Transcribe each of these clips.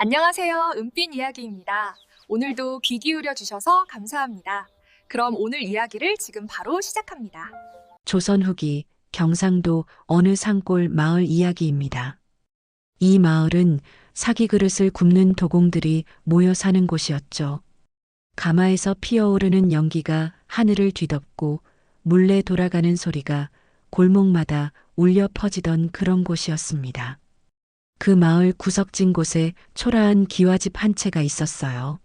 안녕하세요. 은빛 이야기입니다. 오늘도 귀 기울여 주셔서 감사합니다. 그럼 오늘 이야기를 지금 바로 시작합니다. 조선 후기 경상도 어느 산골 마을 이야기입니다. 이 마을은 사기 그릇을 굽는 도공들이 모여 사는 곳이었죠. 가마에서 피어오르는 연기가 하늘을 뒤덮고 물레 돌아가는 소리가 골목마다 울려 퍼지던 그런 곳이었습니다. 그 마을 구석진 곳에 초라한 기와집 한 채가 있었어요.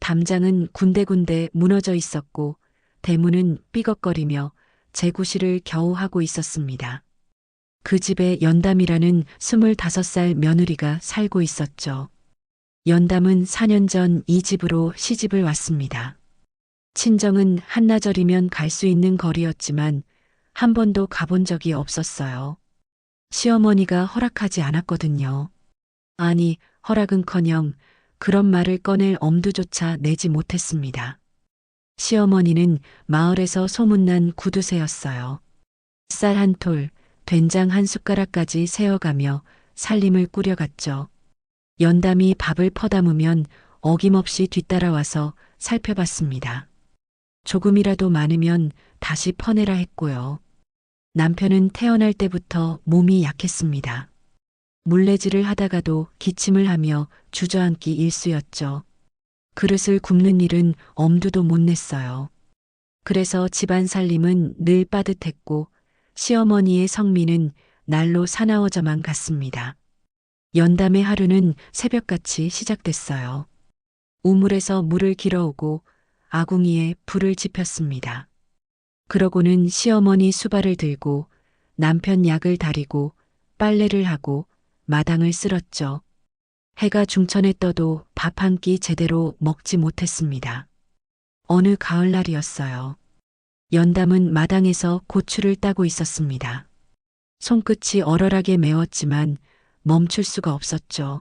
담장은 군데군데 무너져 있었고 대문은 삐걱거리며 재구시를 겨우 하고 있었습니다. 그 집에 연담이라는 25살 며느리가 살고 있었죠. 연담은 4년 전 이 집으로 시집을 왔습니다. 친정은 한나절이면 갈 수 있는 거리였지만 한 번도 가본 적이 없었어요. 시어머니가 허락하지 않았거든요. 아니, 허락은커녕 그런 말을 꺼낼 엄두조차 내지 못했습니다. 시어머니는 마을에서 소문난 구두쇠였어요. 쌀 한 톨, 된장 한 숟가락까지 세어가며 살림을 꾸려갔죠. 연담이 밥을 퍼담으면 어김없이 뒤따라와서 살펴봤습니다. 조금이라도 많으면 다시 퍼내라 했고요. 남편은 태어날 때부터 몸이 약했습니다. 물레질을 하다가도 기침을 하며 주저앉기 일쑤였죠. 그릇을 굽는 일은 엄두도 못 냈어요. 그래서 집안 살림은 늘 빠듯했고 시어머니의 성미는 날로 사나워져만 갔습니다. 연담의 하루는 새벽같이 시작됐어요. 우물에서 물을 길어오고 아궁이에 불을 지폈습니다. 그러고는 시어머니 수발을 들고 남편 약을 다리고 빨래를 하고 마당을 쓸었죠. 해가 중천에 떠도 밥 한 끼 제대로 먹지 못했습니다. 어느 가을날이었어요. 연담은 마당에서 고추를 따고 있었습니다. 손끝이 얼얼하게 매웠지만 멈출 수가 없었죠.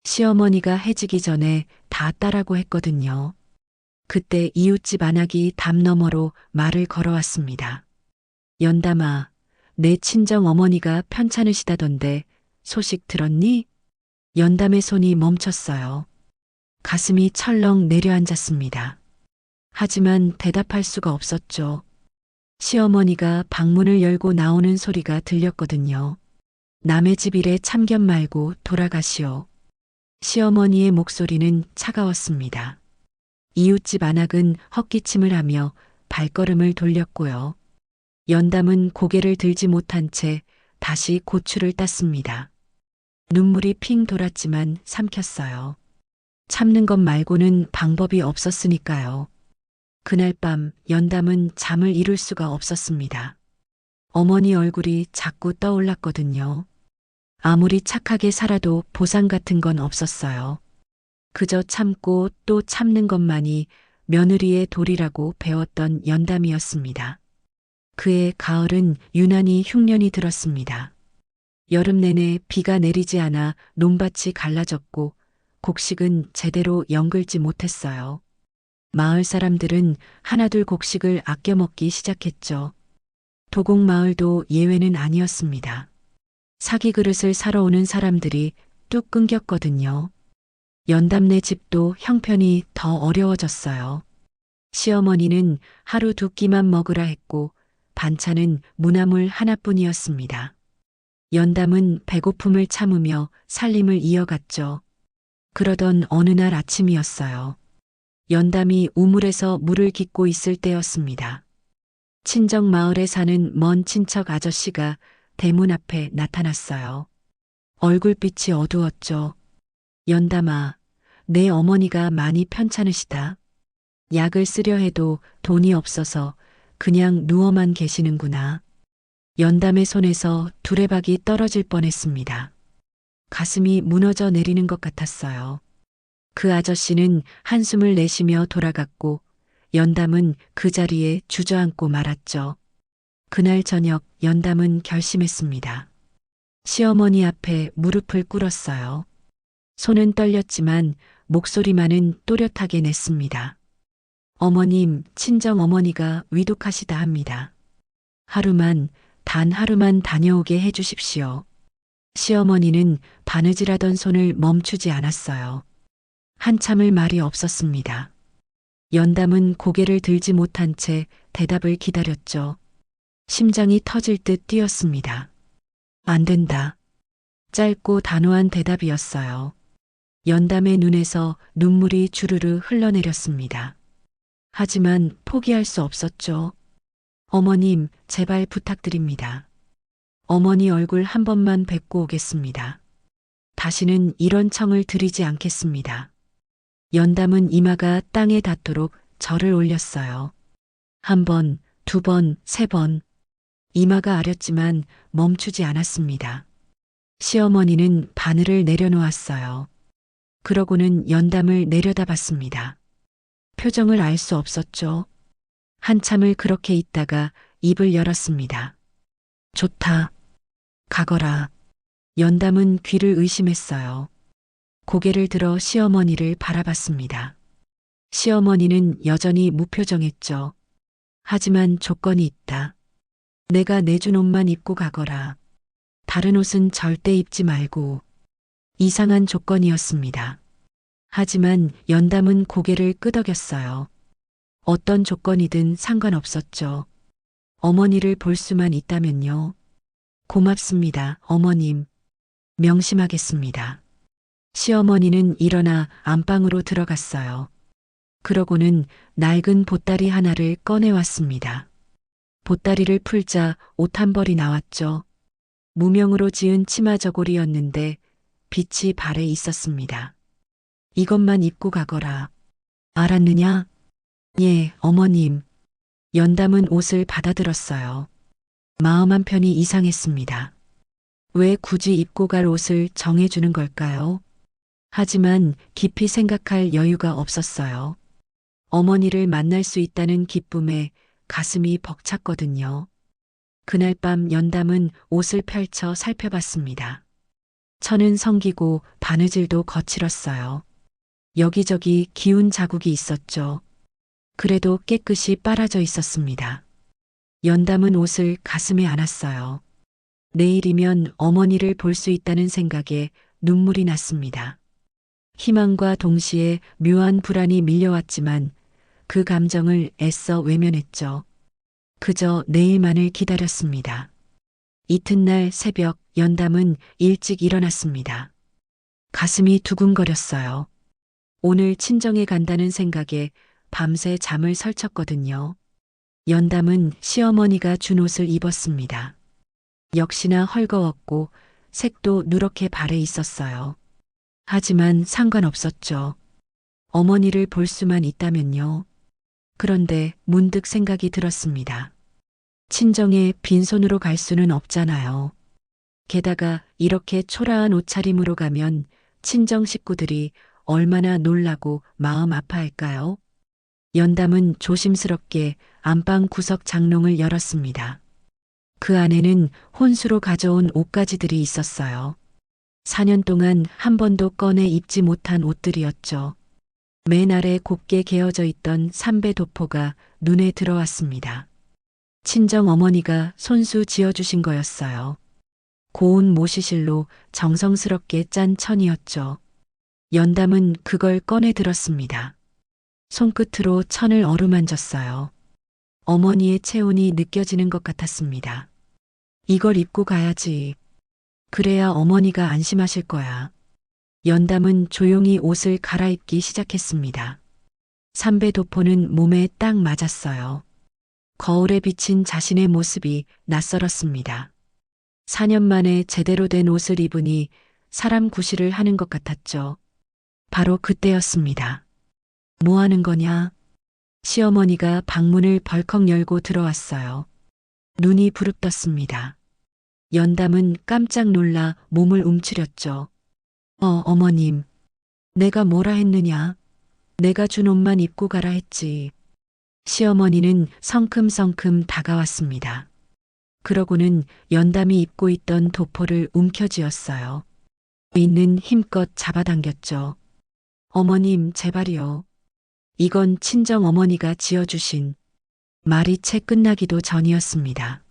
시어머니가 해지기 전에 다 따라고 했거든요. 그때 이웃집 안악이 담 너머로 말을 걸어왔습니다. 연담아, 내 친정 어머니가 편찮으시다던데 소식 들었니? 연담의 손이 멈췄어요. 가슴이 철렁 내려앉았습니다. 하지만 대답할 수가 없었죠. 시어머니가 방문을 열고 나오는 소리가 들렸거든요. 남의 집 일에 참견 말고 돌아가시오. 시어머니의 목소리는 차가웠습니다. 이웃집 안악은 헛기침을 하며 발걸음을 돌렸고요. 연담은 고개를 들지 못한 채 다시 고추를 땄습니다. 눈물이 핑 돌았지만 삼켰어요. 참는 것 말고는 방법이 없었으니까요. 그날 밤 연담은 잠을 이룰 수가 없었습니다. 어머니 얼굴이 자꾸 떠올랐거든요. 아무리 착하게 살아도 보상 같은 건 없었어요. 그저 참고 또 참는 것만이 며느리의 도리라고 배웠던 연담이었습니다. 그의 가을은 유난히 흉년이 들었습니다. 여름 내내 비가 내리지 않아 논밭이 갈라졌고 곡식은 제대로 연글지 못했어요. 마을 사람들은 하나둘 곡식을 아껴 먹기 시작했죠. 도곡 마을도 예외는 아니었습니다. 사기 그릇을 사러 오는 사람들이 뚝 끊겼거든요. 연담네 집도 형편이 더 어려워졌어요. 시어머니는 하루 두 끼만 먹으라 했고 반찬은 무나물 하나뿐이었습니다. 연담은 배고픔을 참으며 살림을 이어갔죠. 그러던 어느 날 아침이었어요. 연담이 우물에서 물을 깃고 있을 때였습니다. 친정 마을에 사는 먼 친척 아저씨가 대문 앞에 나타났어요. 얼굴빛이 어두웠죠. 연담아, 내 어머니가 많이 편찮으시다. 약을 쓰려 해도 돈이 없어서 그냥 누워만 계시는구나. 연담의 손에서 두레박이 떨어질 뻔했습니다. 가슴이 무너져 내리는 것 같았어요. 그 아저씨는 한숨을 내쉬며 돌아갔고 연담은 그 자리에 주저앉고 말았죠. 그날 저녁 연담은 결심했습니다. 시어머니 앞에 무릎을 꿇었어요. 손은 떨렸지만 목소리만은 또렷하게 냈습니다. 어머님, 친정 어머니가 위독하시다 합니다. 하루만, 단 하루만 다녀오게 해주십시오. 시어머니는 바느질하던 손을 멈추지 않았어요. 한참을 말이 없었습니다. 연담은 고개를 들지 못한 채 대답을 기다렸죠. 심장이 터질 듯 뛰었습니다. 안 된다. 짧고 단호한 대답이었어요. 연담의 눈에서 눈물이 주르르 흘러내렸습니다. 하지만 포기할 수 없었죠. 어머님, 제발 부탁드립니다. 어머니 얼굴 한 번만 뵙고 오겠습니다. 다시는 이런 청을 드리지 않겠습니다. 연담은 이마가 땅에 닿도록 절을 올렸어요. 한 번, 두 번, 세 번. 이마가 아렸지만 멈추지 않았습니다. 시어머니는 바늘을 내려놓았어요. 그러고는 연담을 내려다봤습니다. 표정을 알 수 없었죠. 한참을 그렇게 있다가 입을 열었습니다. 좋다. 가거라. 연담은 귀를 의심했어요. 고개를 들어 시어머니를 바라봤습니다. 시어머니는 여전히 무표정했죠. 하지만 조건이 있다. 내가 내준 옷만 입고 가거라. 다른 옷은 절대 입지 말고. 이상한 조건이었습니다. 하지만 연담은 고개를 끄덕였어요. 어떤 조건이든 상관없었죠. 어머니를 볼 수만 있다면요. 고맙습니다, 어머님. 명심하겠습니다. 시어머니는 일어나 안방으로 들어갔어요. 그러고는 낡은 보따리 하나를 꺼내왔습니다. 보따리를 풀자 옷 한 벌이 나왔죠. 무명으로 지은 치마 저고리였는데 빛이 발에 있었습니다. 이것만 입고 가거라. 알았느냐? 예, 어머님. 연담은 옷을 받아들었어요. 마음 한편이 이상했습니다. 왜 굳이 입고 갈 옷을 정해주는 걸까요? 하지만 깊이 생각할 여유가 없었어요. 어머니를 만날 수 있다는 기쁨에 가슴이 벅찼거든요. 그날 밤 연담은 옷을 펼쳐 살펴봤습니다. 천은 성기고 바느질도 거칠었어요. 여기저기 기운 자국이 있었죠. 그래도 깨끗이 빨아져 있었습니다. 연담은 옷을 가슴에 안았어요. 내일이면 어머니를 볼 수 있다는 생각에 눈물이 났습니다. 희망과 동시에 묘한 불안이 밀려왔지만 그 감정을 애써 외면했죠. 그저 내일만을 기다렸습니다. 이튿날 새벽 연담은 일찍 일어났습니다. 가슴이 두근거렸어요. 오늘 친정에 간다는 생각에 밤새 잠을 설쳤거든요. 연담은 시어머니가 준 옷을 입었습니다. 역시나 헐거웠고 색도 누렇게 발해 있었어요. 하지만 상관없었죠. 어머니를 볼 수만 있다면요. 그런데 문득 생각이 들었습니다. 친정에 빈손으로 갈 수는 없잖아요. 게다가 이렇게 초라한 옷차림으로 가면 친정 식구들이 얼마나 놀라고 마음 아파할까요? 연담은 조심스럽게 안방 구석 장롱을 열었습니다. 그 안에는 혼수로 가져온 옷가지들이 있었어요. 4년 동안 한 번도 꺼내 입지 못한 옷들이었죠. 맨 아래 곱게 개어져 있던 삼배 도포가 눈에 들어왔습니다. 친정 어머니가 손수 지어주신 거였어요. 고운 모시실로 정성스럽게 짠 천이었죠. 연담은 그걸 꺼내 들었습니다. 손끝으로 천을 어루만졌어요. 어머니의 체온이 느껴지는 것 같았습니다. 이걸 입고 가야지. 그래야 어머니가 안심하실 거야. 연담은 조용히 옷을 갈아입기 시작했습니다. 삼배 도포는 몸에 딱 맞았어요. 거울에 비친 자신의 모습이 낯설었습니다. 4년 만에 제대로 된 옷을 입으니 사람 구실을 하는 것 같았죠. 바로 그때였습니다. 뭐 하는 거냐? 시어머니가 방문을 벌컥 열고 들어왔어요. 눈이 부릅떴습니다. 연담은 깜짝 놀라 몸을 움츠렸죠. 어머님. 내가 뭐라 했느냐? 내가 준 옷만 입고 가라 했지. 시어머니는 성큼성큼 다가왔습니다. 그러고는 연담이 입고 있던 도포를 움켜쥐었어요. 있는 힘껏 잡아당겼죠. 어머님, 제발이요. 이건 친정 어머니가 지어주신. 말이 채 끝나기도 전이었습니다.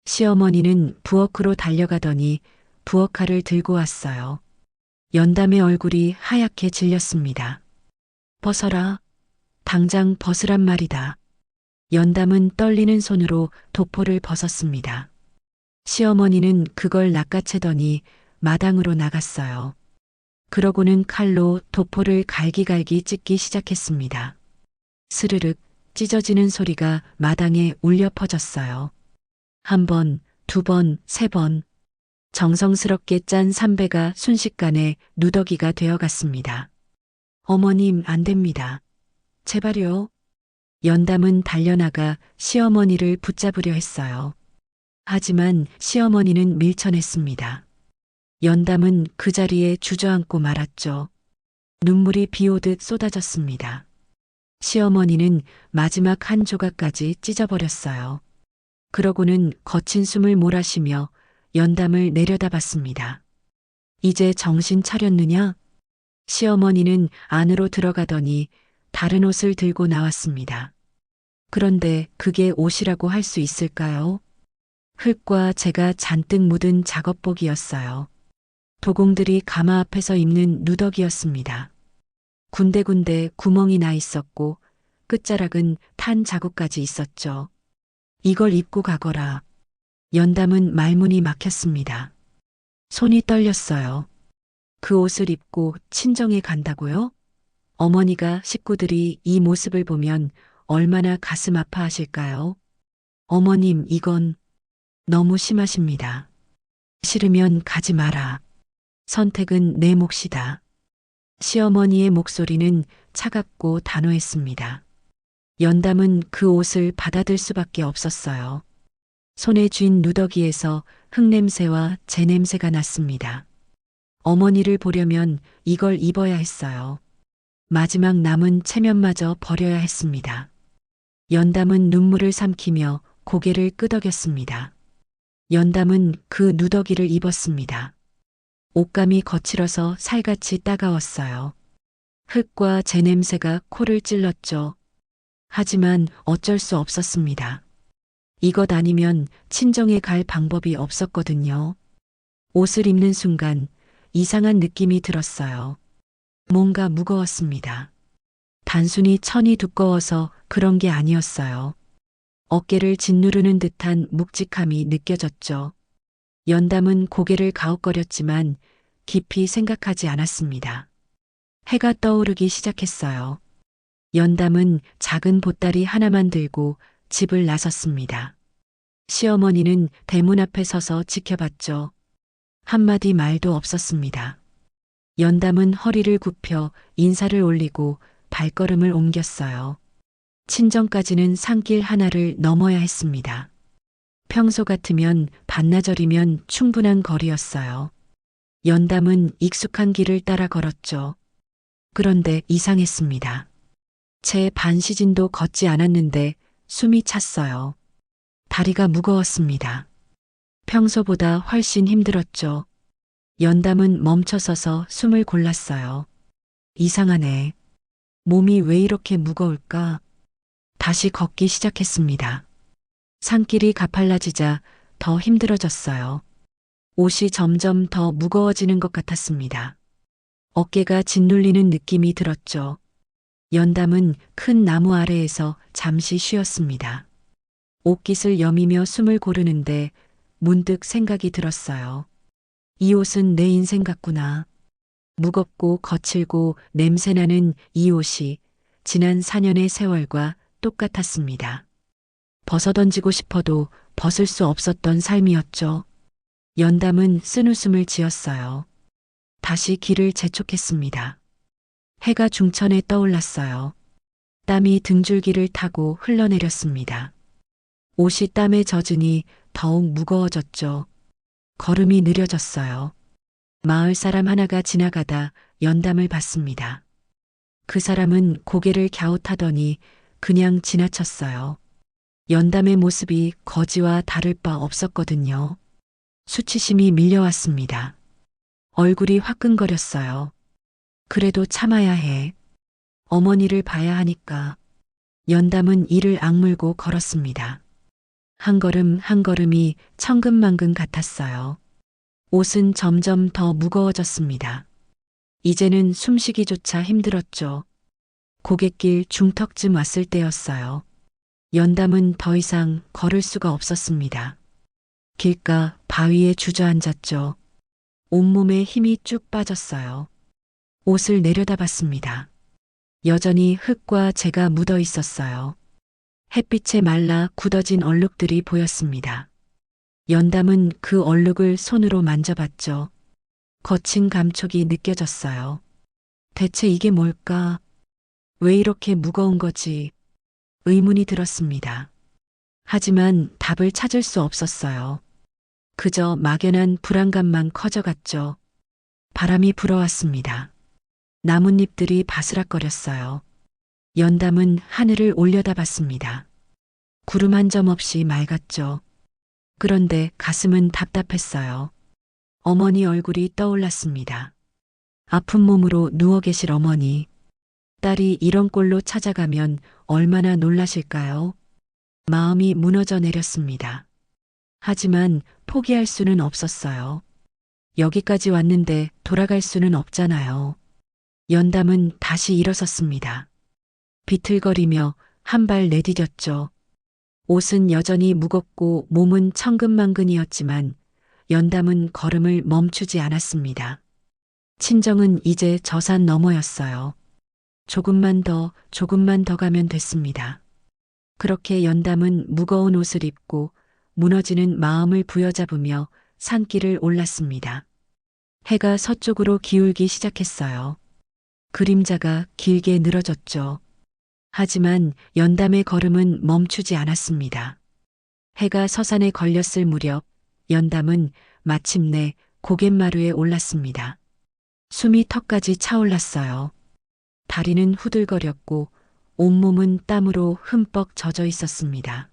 시어머니는 부엌으로 달려가더니 부엌칼을 들고 왔어요. 연담의 얼굴이 하얗게 질렸습니다. 벗어라. 당장 벗으란 말이다. 연담은 떨리는 손으로 도포를 벗었습니다. 시어머니는 그걸 낚아채더니 마당으로 나갔어요. 그러고는 칼로 도포를 갈기갈기 찢기 시작했습니다. 스르륵 찢어지는 소리가 마당에 울려 퍼졌어요. 한 번, 두 번, 세 번. 정성스럽게 짠 삼배가 순식간에 누더기가 되어갔습니다. 어머님, 안 됩니다. 제발요. 연담은 달려나가 시어머니를 붙잡으려 했어요. 하지만 시어머니는 밀쳐냈습니다. 연담은 그 자리에 주저앉고 말았죠. 눈물이 비오듯 쏟아졌습니다. 시어머니는 마지막 한 조각까지 찢어버렸어요. 그러고는 거친 숨을 몰아쉬며 연담을 내려다봤습니다. 이제 정신 차렸느냐? 시어머니는 안으로 들어가더니 다른 옷을 들고 나왔습니다. 그런데 그게 옷이라고 할 수 있을까요? 흙과 재가 잔뜩 묻은 작업복이었어요. 도공들이 가마 앞에서 입는 누더기였습니다. 군데군데 구멍이 나 있었고 끝자락은 탄 자국까지 있었죠. 이걸 입고 가거라. 연담은 말문이 막혔습니다. 손이 떨렸어요. 그 옷을 입고 친정에 간다고요? 어머니가 식구들이 이 모습을 보면 얼마나 가슴 아파하실까요? 어머님, 이건 너무 심하십니다. 싫으면 가지 마라. 선택은 내 몫이다. 시어머니의 목소리는 차갑고 단호했습니다. 연담은 그 옷을 받아들 수밖에 없었어요. 손에 쥔 누더기에서 흙냄새와 재냄새가 났습니다. 어머니를 보려면 이걸 입어야 했어요. 마지막 남은 체면마저 버려야 했습니다. 연담은 눈물을 삼키며 고개를 끄덕였습니다. 연담은 그 누더기를 입었습니다. 옷감이 거칠어서 살같이 따가웠어요. 흙과 재냄새가 코를 찔렀죠. 하지만 어쩔 수 없었습니다. 이것 아니면 친정에 갈 방법이 없었거든요. 옷을 입는 순간 이상한 느낌이 들었어요. 뭔가 무거웠습니다. 단순히 천이 두꺼워서 그런 게 아니었어요. 어깨를 짓누르는 듯한 묵직함이 느껴졌죠. 연담은 고개를 가웃거렸지만 깊이 생각하지 않았습니다. 해가 떠오르기 시작했어요. 연담은 작은 보따리 하나만 들고 집을 나섰습니다. 시어머니는 대문 앞에 서서 지켜봤죠. 한마디 말도 없었습니다. 연담은 허리를 굽혀 인사를 올리고 발걸음을 옮겼어요. 친정까지는 산길 하나를 넘어야 했습니다. 평소 같으면 반나절이면 충분한 거리였어요. 연담은 익숙한 길을 따라 걸었죠. 그런데 이상했습니다. 제 반시진도 걷지 않았는데 숨이 찼어요. 다리가 무거웠습니다. 평소보다 훨씬 힘들었죠. 연담은 멈춰서서 숨을 골랐어요. 이상하네. 몸이 왜 이렇게 무거울까? 다시 걷기 시작했습니다. 산길이 가팔라지자 더 힘들어졌어요. 옷이 점점 더 무거워지는 것 같았습니다. 어깨가 짓눌리는 느낌이 들었죠. 연담은 큰 나무 아래에서 잠시 쉬었습니다. 옷깃을 여미며 숨을 고르는데 문득 생각이 들었어요. 이 옷은 내 인생 같구나. 무겁고 거칠고 냄새나는 이 옷이 지난 4년의 세월과 똑같았습니다. 벗어던지고 싶어도 벗을 수 없었던 삶이었죠. 연담은 쓴웃음을 지었어요. 다시 길을 재촉했습니다. 해가 중천에 떠올랐어요. 땀이 등줄기를 타고 흘러내렸습니다. 옷이 땀에 젖으니 더욱 무거워졌죠. 걸음이 느려졌어요. 마을 사람 하나가 지나가다 연담을 봤습니다. 그 사람은 고개를 갸웃하더니 그냥 지나쳤어요. 연담의 모습이 거지와 다를 바 없었거든요. 수치심이 밀려왔습니다. 얼굴이 화끈거렸어요. 그래도 참아야 해. 어머니를 봐야 하니까. 연담은 이를 악물고 걸었습니다. 한 걸음 한 걸음이 천근만근 같았어요. 옷은 점점 더 무거워졌습니다. 이제는 숨쉬기조차 힘들었죠. 고갯길 중턱쯤 왔을 때였어요. 연담은 더 이상 걸을 수가 없었습니다. 길가 바위에 주저앉았죠. 온몸에 힘이 쭉 빠졌어요. 옷을 내려다봤습니다. 여전히 흙과 재가 묻어 있었어요. 햇빛에 말라 굳어진 얼룩들이 보였습니다. 연담은 그 얼룩을 손으로 만져봤죠. 거친 감촉이 느껴졌어요. 대체 이게 뭘까? 왜 이렇게 무거운 거지? 의문이 들었습니다. 하지만 답을 찾을 수 없었어요. 그저 막연한 불안감만 커져갔죠. 바람이 불어왔습니다. 나뭇잎들이 바스락거렸어요. 연담은 하늘을 올려다봤습니다. 구름 한 점 없이 맑았죠. 그런데 가슴은 답답했어요. 어머니 얼굴이 떠올랐습니다. 아픈 몸으로 누워 계실 어머니. 딸이 이런 꼴로 찾아가면 얼마나 놀라실까요? 마음이 무너져 내렸습니다. 하지만 포기할 수는 없었어요. 여기까지 왔는데 돌아갈 수는 없잖아요. 연담은 다시 일어섰습니다. 비틀거리며 한 발 내디뎠죠. 옷은 여전히 무겁고 몸은 천근만근이었지만 연담은 걸음을 멈추지 않았습니다. 친정은 이제 저 산 너머였어요. 조금만 더 가면 됐습니다. 그렇게 연담은 무거운 옷을 입고 무너지는 마음을 부여잡으며 산길을 올랐습니다. 해가 서쪽으로 기울기 시작했어요. 그림자가 길게 늘어졌죠. 하지만 연담의 걸음은 멈추지 않았습니다. 해가 서산에 걸렸을 무렵 연담은 마침내 고갯마루에 올랐습니다. 숨이 턱까지 차올랐어요. 다리는 후들거렸고 온몸은 땀으로 흠뻑 젖어 있었습니다.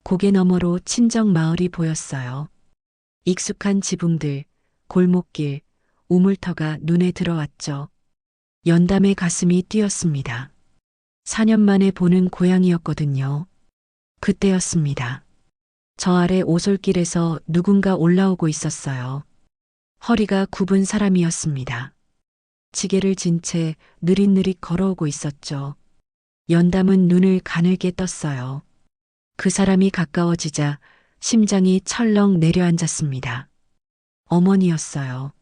고개 너머로 친정 마을이 보였어요. 익숙한 지붕들, 골목길, 우물터가 눈에 들어왔죠. 연담의 가슴이 뛰었습니다. 4년 만에 보는 고향이었거든요. 그때였습니다. 저 아래 오솔길에서 누군가 올라오고 있었어요. 허리가 굽은 사람이었습니다. 지게를 진 채 느릿느릿 걸어오고 있었죠. 연담은 눈을 가늘게 떴어요. 그 사람이 가까워지자 심장이 철렁 내려앉았습니다. 어머니였어요.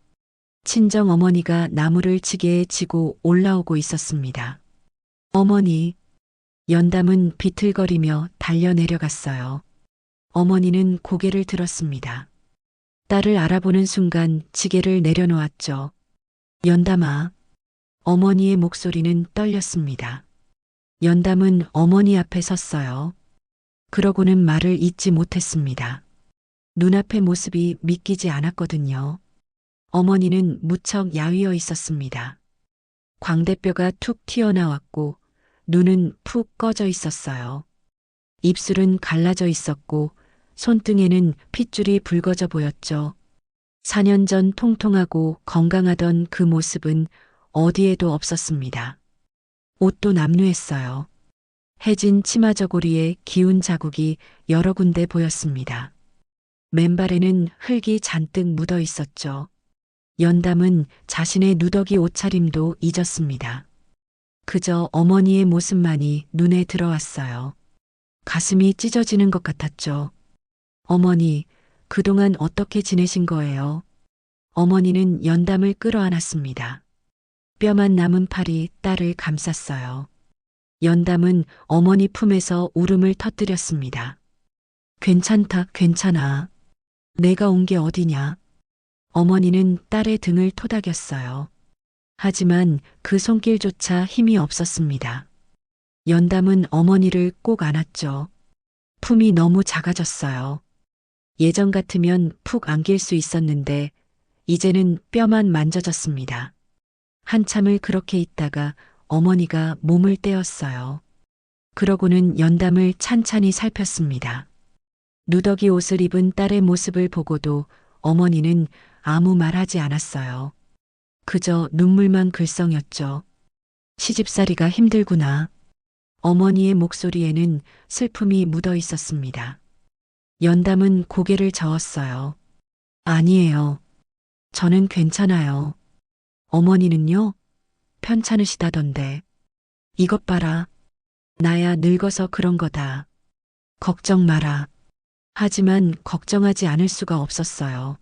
친정 어머니가 나무를 지게에 지고 올라오고 있었습니다. 어머니, 연담은 비틀거리며 달려 내려갔어요. 어머니는 고개를 들었습니다. 딸을 알아보는 순간 지게를 내려놓았죠. 연담아. 어머니의 목소리는 떨렸습니다. 연담은 어머니 앞에 섰어요. 그러고는 말을 잇지 못했습니다. 눈앞의 모습이 믿기지 않았거든요. 어머니는 무척 야위어 있었습니다. 광대뼈가 툭 튀어나왔고 눈은 푹 꺼져 있었어요. 입술은 갈라져 있었고 손등에는 핏줄이 붉어져 보였죠. 4년 전 통통하고 건강하던 그 모습은 어디에도 없었습니다. 옷도 남루했어요. 해진 치마 저고리에 기운 자국이 여러 군데 보였습니다. 맨발에는 흙이 잔뜩 묻어 있었죠. 연담은 자신의 누더기 옷차림도 잊었습니다. 그저 어머니의 모습만이 눈에 들어왔어요. 가슴이 찢어지는 것 같았죠. 어머니, 그동안 어떻게 지내신 거예요? 어머니는 연담을 끌어안았습니다. 뼈만 남은 팔이 딸을 감쌌어요. 연담은 어머니 품에서 울음을 터뜨렸습니다. 괜찮다, 괜찮아. 내가 온 게 어디냐? 어머니는 딸의 등을 토닥였어요. 하지만 그 손길조차 힘이 없었습니다. 연담은 어머니를 꼭 안았죠. 품이 너무 작아졌어요. 예전 같으면 푹 안길 수 있었는데 이제는 뼈만 만져졌습니다. 한참을 그렇게 있다가 어머니가 몸을 떼었어요. 그러고는 연담을 찬찬히 살폈습니다. 누더기 옷을 입은 딸의 모습을 보고도 어머니는 아무 말하지 않았어요. 그저 눈물만 글썽였죠. 시집살이가 힘들구나. 어머니의 목소리에는 슬픔이 묻어 있었습니다. 연담은 고개를 저었어요. 아니에요. 저는 괜찮아요. 어머니는요? 편찮으시다던데. 이것 봐라. 나야 늙어서 그런 거다. 걱정 마라. 하지만 걱정하지 않을 수가 없었어요.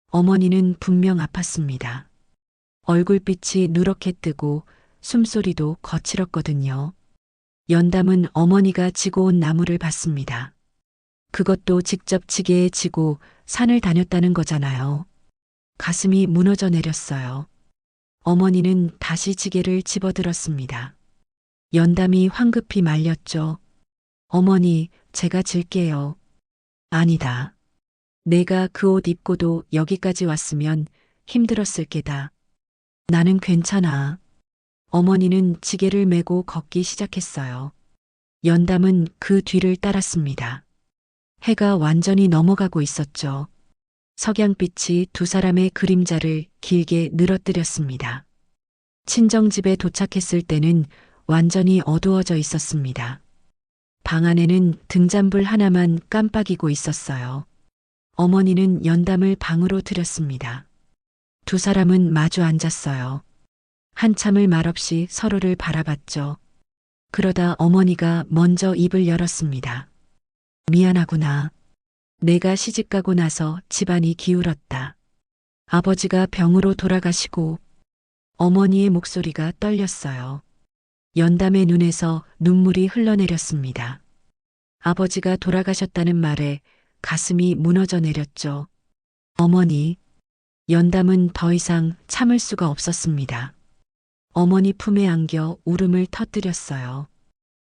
어머니는 분명 아팠습니다. 얼굴빛이 누렇게 뜨고 숨소리도 거칠었거든요. 연담은 어머니가 지고 온 나무를 봤습니다. 그것도 직접 지게에 지고 산을 다녔다는 거잖아요. 가슴이 무너져 내렸어요. 어머니는 다시 지게를 집어들었습니다. 연담이 황급히 말렸죠. 어머니, 제가 질게요. 아니다. 내가 그 옷 입고도 여기까지 왔으면 힘들었을 게다. 나는 괜찮아. 어머니는 지게를 메고 걷기 시작했어요. 연담은 그 뒤를 따랐습니다. 해가 완전히 넘어가고 있었죠. 석양빛이 두 사람의 그림자를 길게 늘어뜨렸습니다. 친정집에 도착했을 때는 완전히 어두워져 있었습니다. 방 안에는 등잔불 하나만 깜빡이고 있었어요. 어머니는 연담을 방으로 들였습니다. 두 사람은 마주 앉았어요. 한참을 말없이 서로를 바라봤죠. 그러다 어머니가 먼저 입을 열었습니다. 미안하구나. 내가 시집가고 나서 집안이 기울었다. 아버지가 병으로 돌아가시고 어머니의 목소리가 떨렸어요. 연담의 눈에서 눈물이 흘러내렸습니다. 아버지가 돌아가셨다는 말에 가슴이 무너져 내렸죠. 어머니, 연담은 더 이상 참을 수가 없었습니다. 어머니 품에 안겨 울음을 터뜨렸어요.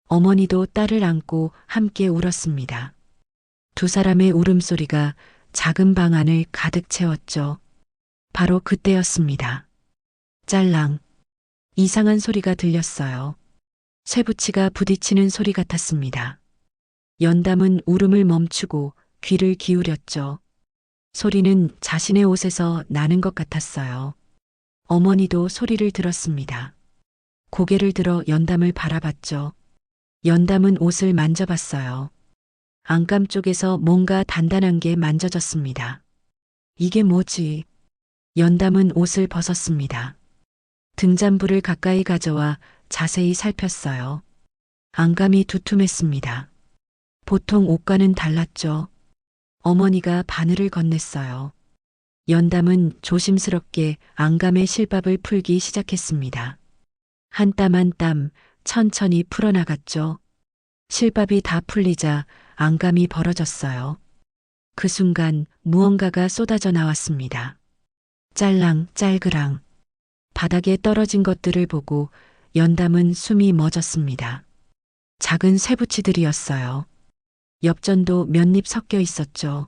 어머니도 딸을 안고 함께 울었습니다. 두 사람의 울음소리가 작은 방 안을 가득 채웠죠. 바로 그때였습니다. 짤랑. 이상한 소리가 들렸어요. 쇠붙이가 부딪히는 소리 같았습니다. 연담은 울음을 멈추고 귀를 기울였죠. 소리는 자신의 옷에서 나는 것 같았어요. 어머니도 소리를 들었습니다. 고개를 들어 연담을 바라봤죠. 연담은 옷을 만져봤어요. 안감 쪽에서 뭔가 단단한 게 만져졌습니다. 이게 뭐지? 연담은 옷을 벗었습니다. 등잔불을 가까이 가져와 자세히 살폈어요. 안감이 두툼했습니다. 보통 옷과는 달랐죠. 어머니가 바늘을 건넸어요. 연담은 조심스럽게 안감의 실밥을 풀기 시작했습니다. 한 땀 한 땀 천천히 풀어나갔죠. 실밥이 다 풀리자 안감이 벌어졌어요. 그 순간 무언가가 쏟아져 나왔습니다. 짤랑 짤그랑. 바닥에 떨어진 것들을 보고 연담은 숨이 멎었습니다. 작은 쇠붙이들이었어요. 엽전도 몇 입 섞여 있었죠.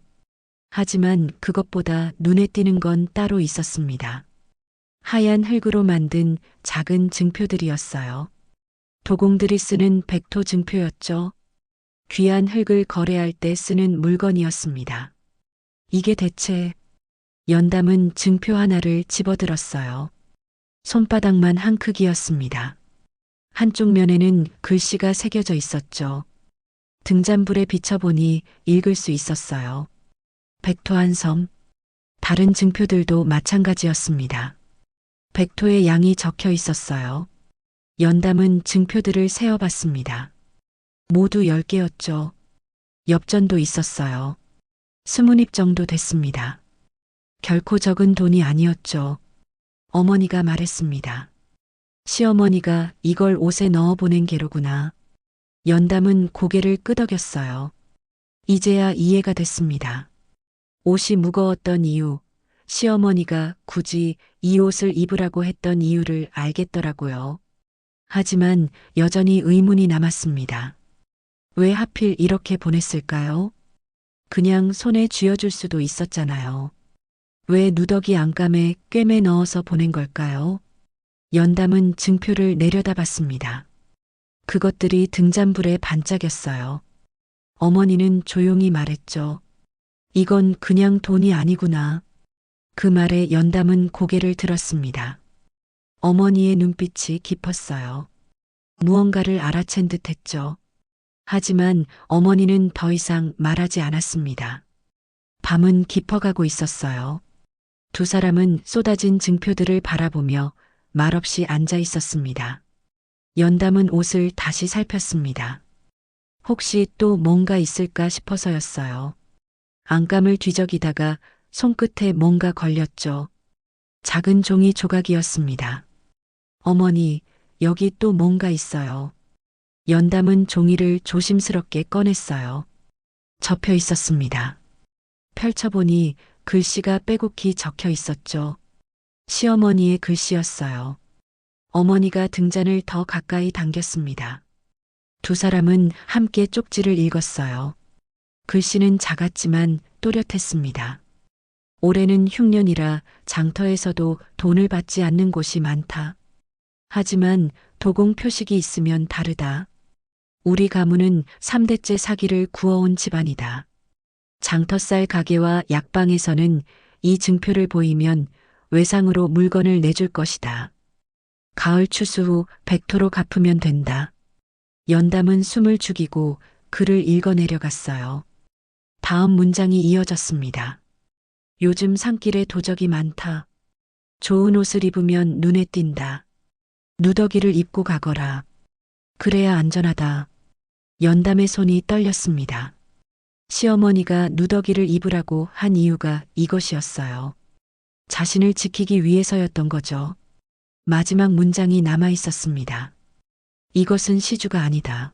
하지만 그것보다 눈에 띄는 건 따로 있었습니다. 하얀 흙으로 만든 작은 증표들이었어요. 도공들이 쓰는 백토 증표였죠. 귀한 흙을 거래할 때 쓰는 물건이었습니다. 이게 대체... 연담은 증표 하나를 집어들었어요. 손바닥만 한 크기였습니다. 한쪽 면에는 글씨가 새겨져 있었죠. 등잔불에 비춰보니 읽을 수 있었어요. 백토한 섬. 다른 증표들도 마찬가지였습니다. 백토의 양이 적혀 있었어요. 연담은 증표들을 세어봤습니다. 모두 10개였죠. 엽전도 있었어요. 20입 정도 됐습니다. 결코 적은 돈이 아니었죠. 어머니가 말했습니다. 시어머니가 이걸 옷에 넣어 보낸 게로구나. 연담은 고개를 끄덕였어요. 이제야 이해가 됐습니다. 옷이 무거웠던 이유, 시어머니가 굳이 이 옷을 입으라고 했던 이유를 알겠더라고요. 하지만 여전히 의문이 남았습니다. 왜 하필 이렇게 보냈을까요? 그냥 손에 쥐어줄 수도 있었잖아요. 왜 누더기 안감에 꿰매 넣어서 보낸 걸까요? 연담은 증표를 내려다봤습니다. 그것들이 등잔불에 반짝였어요. 어머니는 조용히 말했죠. 이건 그냥 돈이 아니구나. 그 말에 연담은 고개를 들었습니다. 어머니의 눈빛이 깊었어요. 무언가를 알아챈 듯 했죠. 하지만 어머니는 더 이상 말하지 않았습니다. 밤은 깊어가고 있었어요. 두 사람은 쏟아진 증표들을 바라보며 말없이 앉아 있었습니다. 연담은 옷을 다시 살폈습니다. 혹시 또 뭔가 있을까 싶어서였어요. 안감을 뒤적이다가 손끝에 뭔가 걸렸죠. 작은 종이 조각이었습니다. 어머니, 여기 또 뭔가 있어요. 연담은 종이를 조심스럽게 꺼냈어요. 접혀 있었습니다. 펼쳐보니 글씨가 빼곡히 적혀 있었죠. 시어머니의 글씨였어요. 어머니가 등잔을 더 가까이 당겼습니다. 두 사람은 함께 쪽지를 읽었어요. 글씨는 작았지만 또렷했습니다. 올해는 흉년이라 장터에서도 돈을 받지 않는 곳이 많다. 하지만 도공 표식이 있으면 다르다. 우리 가문은 3대째 사기를 구워온 집안이다. 장터살 가게와 약방에서는 이 증표를 보이면 외상으로 물건을 내줄 것이다. 가을 추수 후 백토로 갚으면 된다. 연담은 숨을 죽이고 글을 읽어 내려갔어요. 다음 문장이 이어졌습니다. 요즘 산길에 도적이 많다. 좋은 옷을 입으면 눈에 띈다. 누더기를 입고 가거라. 그래야 안전하다. 연담의 손이 떨렸습니다. 시어머니가 누더기를 입으라고 한 이유가 이것이었어요. 자신을 지키기 위해서였던 거죠. 마지막 문장이 남아 있었습니다. 이것은 시주가 아니다.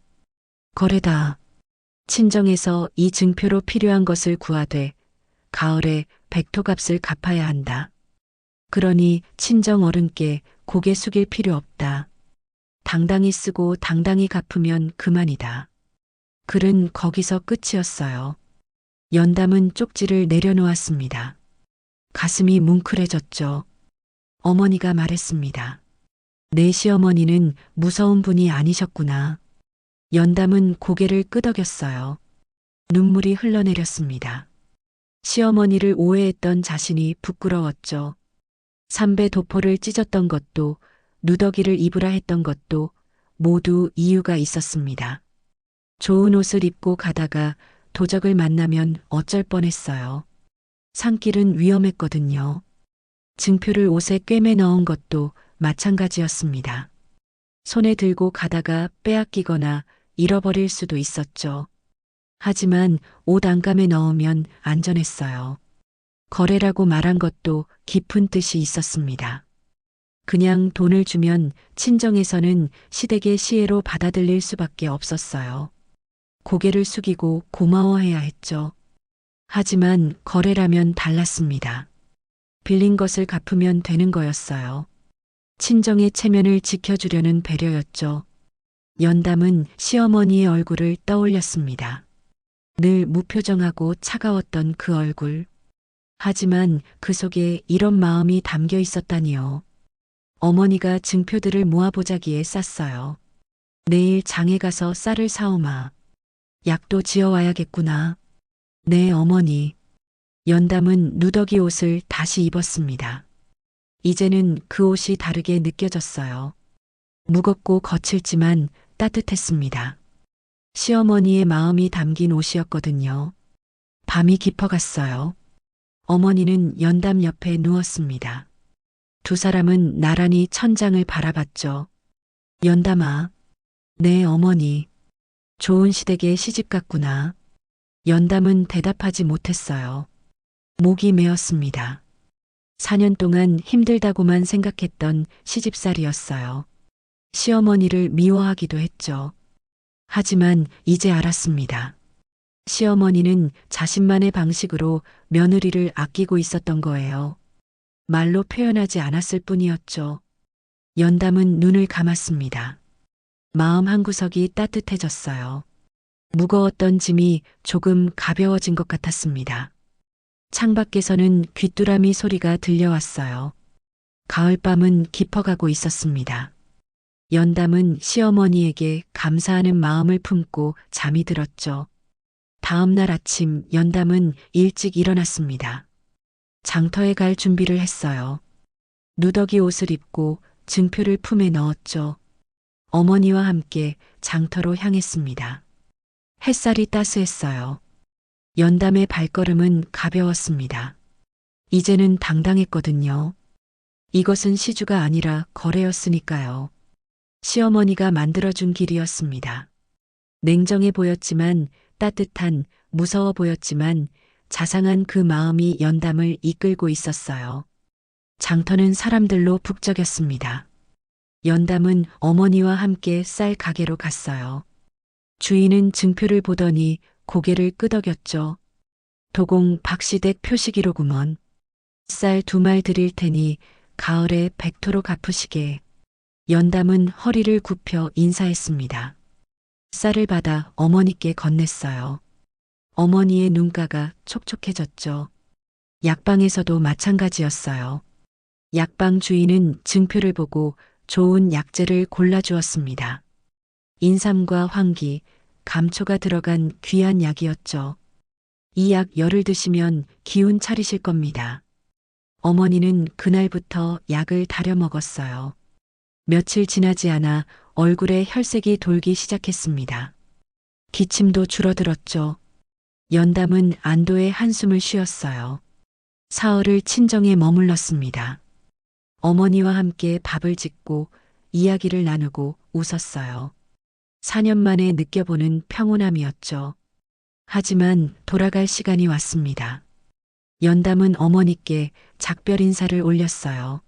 거래다. 친정에서 이 증표로 필요한 것을 구하되 가을에 백토값을 갚아야 한다. 그러니 친정 어른께 고개 숙일 필요 없다. 당당히 쓰고 당당히 갚으면 그만이다. 글은 거기서 끝이었어요. 연담은 쪽지를 내려놓았습니다. 가슴이 뭉클해졌죠. 어머니가 말했습니다. 내 시어머니는 무서운 분이 아니셨구나. 연담은 고개를 끄덕였어요. 눈물이 흘러내렸습니다. 시어머니를 오해했던 자신이 부끄러웠죠. 삼배 도포를 찢었던 것도 누더기를 입으라 했던 것도 모두 이유가 있었습니다. 좋은 옷을 입고 가다가 도적을 만나면 어쩔 뻔했어요. 산길은 위험했거든요. 증표를 옷에 꿰매 넣은 것도 마찬가지였습니다. 손에 들고 가다가 빼앗기거나 잃어버릴 수도 있었죠. 하지만 옷 안감에 넣으면 안전했어요. 거래라고 말한 것도 깊은 뜻이 있었습니다. 그냥 돈을 주면 친정에서는 시댁의 시혜로 받아들일 수밖에 없었어요. 고개를 숙이고 고마워해야 했죠. 하지만 거래라면 달랐습니다. 빌린 것을 갚으면 되는 거였어요. 친정의 체면을 지켜주려는 배려였죠. 연담은 시어머니의 얼굴을 떠올렸습니다. 늘 무표정하고 차가웠던 그 얼굴. 하지만 그 속에 이런 마음이 담겨 있었다니요. 어머니가 증표들을 모아보자기에 쌌어요. 내일 장에 가서 쌀을 사오마. 약도 지어와야겠구나. 네, 어머니. 연담은 누더기 옷을 다시 입었습니다. 이제는 그 옷이 다르게 느껴졌어요. 무겁고 거칠지만 따뜻했습니다. 시어머니의 마음이 담긴 옷이었거든요. 밤이 깊어갔어요. 어머니는 연담 옆에 누웠습니다. 두 사람은 나란히 천장을 바라봤죠. 연담아. 네, 어머니. 좋은 시댁에 시집 갔구나. 연담은 대답하지 못했어요. 목이 메었습니다. 4년 동안 힘들다고만 생각했던 시집살이였어요. 시어머니를 미워하기도 했죠. 하지만 이제 알았습니다. 시어머니는 자신만의 방식으로 며느리를 아끼고 있었던 거예요. 말로 표현하지 않았을 뿐이었죠. 연담은 눈을 감았습니다. 마음 한구석이 따뜻해졌어요. 무거웠던 짐이 조금 가벼워진 것 같았습니다. 창밖에서는 귀뚜라미 소리가 들려왔어요. 가을밤은 깊어가고 있었습니다. 연담은 시어머니에게 감사하는 마음을 품고 잠이 들었죠. 다음 날 아침 연담은 일찍 일어났습니다. 장터에 갈 준비를 했어요. 누더기 옷을 입고 증표를 품에 넣었죠. 어머니와 함께 장터로 향했습니다. 햇살이 따스했어요. 연담의 발걸음은 가벼웠습니다. 이제는 당당했거든요. 이것은 시주가 아니라 거래였으니까요. 시어머니가 만들어준 길이었습니다. 냉정해 보였지만 따뜻한, 무서워 보였지만 자상한 그 마음이 연담을 이끌고 있었어요. 장터는 사람들로 북적였습니다. 연담은 어머니와 함께 쌀 가게로 갔어요. 주인은 증표를 보더니 고개를 끄덕였죠. 도공 박시댁 표시기로구먼. 쌀 2말 드릴 테니 가을에 백토로 갚으시게. 연담은 허리를 굽혀 인사했습니다. 쌀을 받아 어머니께 건넸어요. 어머니의 눈가가 촉촉해졌죠. 약방에서도 마찬가지였어요. 약방 주인은 증표를 보고 좋은 약재를 골라주었습니다. 인삼과 황기, 감초가 들어간 귀한 약이었죠. 이 약 열을 드시면 기운 차리실 겁니다. 어머니는 그날부터 약을 다려 먹었어요. 며칠 지나지 않아 얼굴에 혈색이 돌기 시작했습니다. 기침도 줄어들었죠. 연담은 안도의 한숨을 쉬었어요. 사흘을 친정에 머물렀습니다. 어머니와 함께 밥을 짓고 이야기를 나누고 웃었어요. 4년 만에 느껴보는 평온함이었죠. 하지만 돌아갈 시간이 왔습니다. 연담은 어머니께 작별 인사를 올렸어요.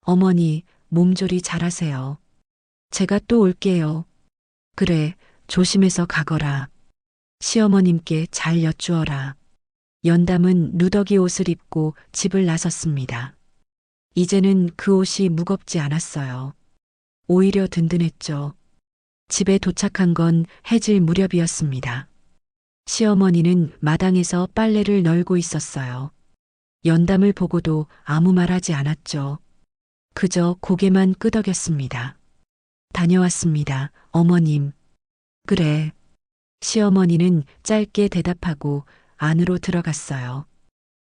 어머니, 몸조리 잘하세요. 제가 또 올게요. 그래, 조심해서 가거라. 시어머님께 잘 여쭈어라. 연담은 누더기 옷을 입고 집을 나섰습니다. 이제는 그 옷이 무겁지 않았어요. 오히려 든든했죠. 집에 도착한 건 해질 무렵이었습니다. 시어머니는 마당에서 빨래를 널고 있었어요. 연담을 보고도 아무 말 하지 않았죠. 그저 고개만 끄덕였습니다. 다녀왔습니다, 어머님. 그래. 시어머니는 짧게 대답하고 안으로 들어갔어요.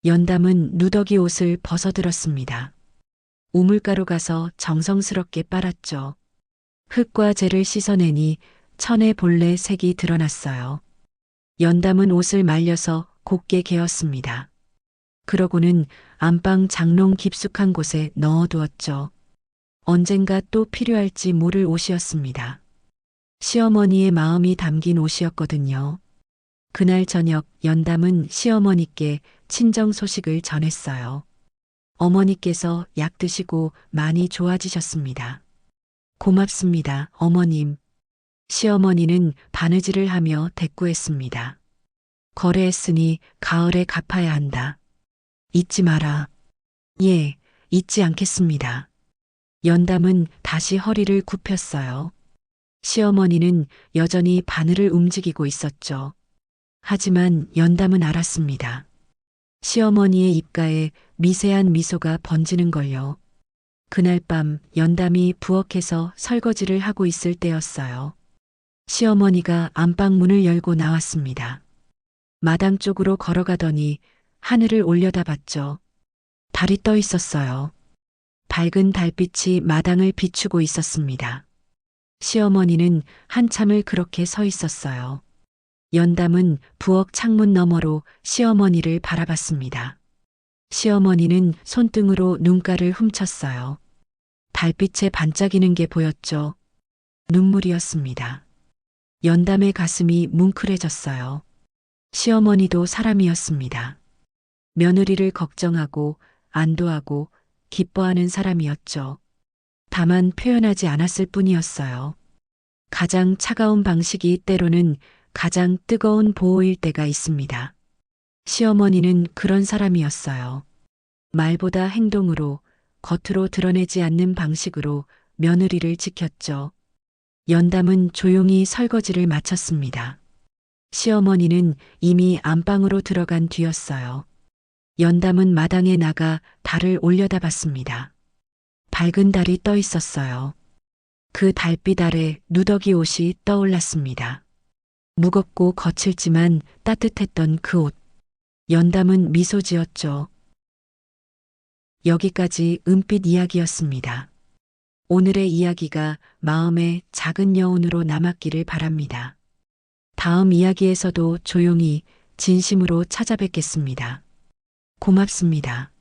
연담은 누더기 옷을 벗어들었습니다. 우물가로 가서 정성스럽게 빨았죠. 흙과 재를 씻어내니 천의 본래 색이 드러났어요. 연담은 옷을 말려서 곱게 개었습니다. 그러고는 안방 장롱 깊숙한 곳에 넣어두었죠. 언젠가 또 필요할지 모를 옷이었습니다. 시어머니의 마음이 담긴 옷이었거든요. 그날 저녁 연담은 시어머니께 친정 소식을 전했어요. 어머니께서 약 드시고 많이 좋아지셨습니다. 고맙습니다, 어머님. 시어머니는 바느질을 하며 대꾸했습니다. 거래했으니 가을에 갚아야 한다. 잊지 마라. 예, 잊지 않겠습니다. 연담은 다시 허리를 굽혔어요. 시어머니는 여전히 바늘을 움직이고 있었죠. 하지만 연담은 알았습니다. 시어머니의 입가에 미세한 미소가 번지는 걸요. 그날 밤 연담이 부엌에서 설거지를 하고 있을 때였어요. 시어머니가 안방문을 열고 나왔습니다. 마당 쪽으로 걸어가더니 하늘을 올려다봤죠. 달이 떠 있었어요. 밝은 달빛이 마당을 비추고 있었습니다. 시어머니는 한참을 그렇게 서 있었어요. 연담은 부엌 창문 너머로 시어머니를 바라봤습니다. 시어머니는 손등으로 눈가를 훔쳤어요. 달빛에 반짝이는 게 보였죠. 눈물이었습니다. 연담의 가슴이 뭉클해졌어요. 시어머니도 사람이었습니다. 며느리를 걱정하고 안도하고 기뻐하는 사람이었죠. 다만 표현하지 않았을 뿐이었어요. 가장 차가운 방식이 때로는 가장 뜨거운 보호일 때가 있습니다. 시어머니는 그런 사람이었어요. 말보다 행동으로, 겉으로 드러내지 않는 방식으로 며느리를 지켰죠. 연담은 조용히 설거지를 마쳤습니다. 시어머니는 이미 안방으로 들어간 뒤였어요. 연담은 마당에 나가 달을 올려다봤습니다. 밝은 달이 떠 있었어요. 그 달빛 아래 누더기 옷이 떠올랐습니다. 무겁고 거칠지만 따뜻했던 그 옷. 연담은 미소 지었죠. 여기까지 은빛 이야기였습니다. 오늘의 이야기가 마음의 작은 여운으로 남았기를 바랍니다. 다음 이야기에서도 조용히 진심으로 찾아뵙겠습니다. 고맙습니다.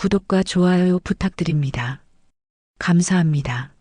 구독과 좋아요 부탁드립니다. 감사합니다.